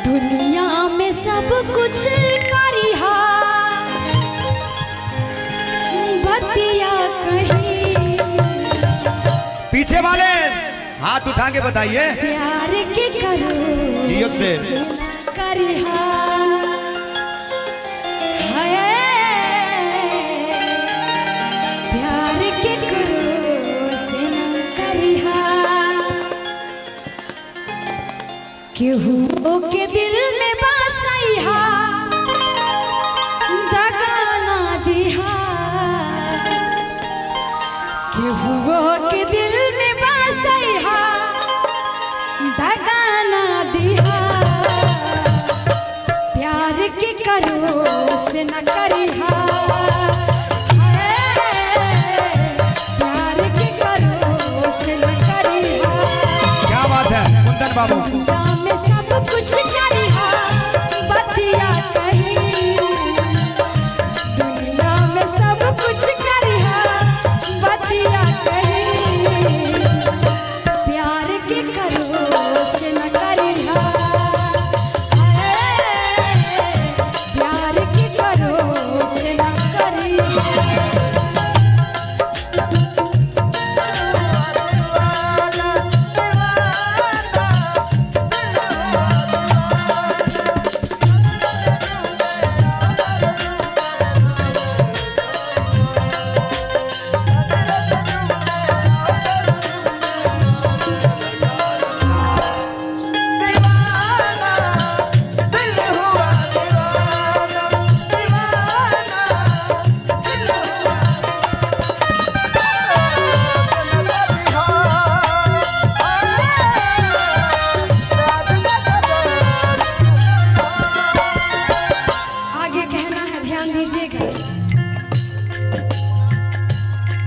दुनिया में सब कुछ करिहा बतिया कहीं। पीछे वाले हाथ उठा के बताइए। प्यार के करो जियो से करिहा प्यार के करो से न करिहा। केहू के दिल में बसैहा दगा ना दिहा। केहू के दिल में बसैहा दगा ना दिहा। प्यार के करो से न करिहा प्यार के करो से न करिहा। क्या बात है कुंदन बाबू। दुनिया में सब कुछ करिहा बतिया कहीं। दुनिया में सब कुछ करिहा बतिया कहीं। प्यार के करो से न करिहा प्यार के करो से न करिहा।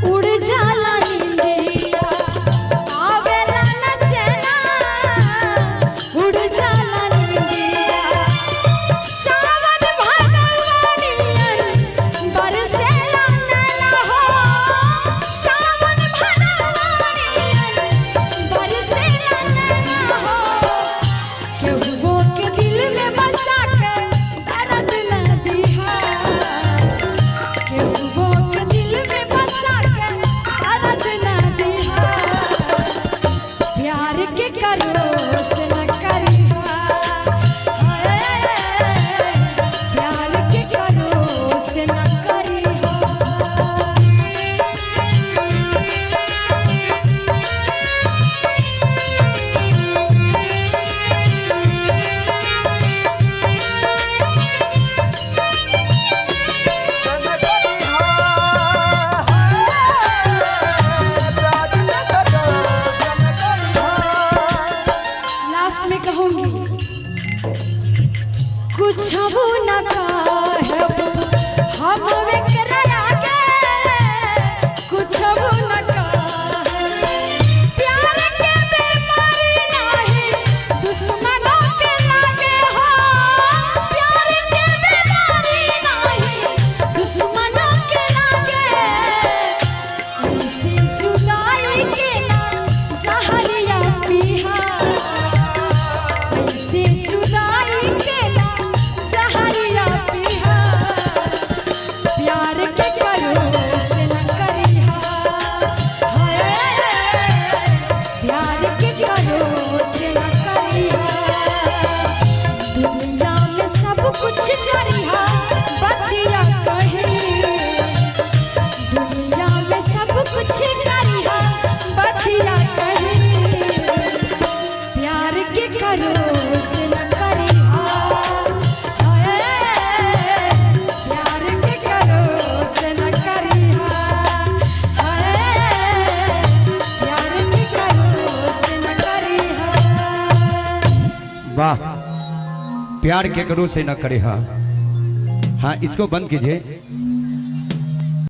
उड़ जाला नींदिया आवेला न चैना। उड़ जाला नींदिया सावन भदवानियन बरसेला नैना हो। सावन भदवानियन बरसेला नैना हो। केहू के दिल में बसा के दर्द न दिहा। केहू के दिल में बसा के दर्द न दिहा। प्यार के करो से न करिहा प्यार के करो से न करिहा। लास्ट में कहूंगी कुछ न कहब हम वेकरा आगे। कुछ न कहब प्यार के बीमारी नहीं दुश्मनों के लागे हो। प्यार के बीमारी नहीं दुश्मनों के लागे। ऐसे जुदाई के ना जहरिया पीहा। ऐसे जुदाई के ना जहरिया पीहा। प्यार के करो से न करिहा प्यार के करो से न करिहा। दुनिया में सब कुछ करिहा बतिया कहीं। दुनिया में सब कुछ करिहा बतिया कहीं। प्यार के करो से न करिहा प्यार के करो से न करिहा प्यार के करो से न करिहा। वाह प्यार के करो से न करे। हाँ हाँ इसको बंद कीजिए।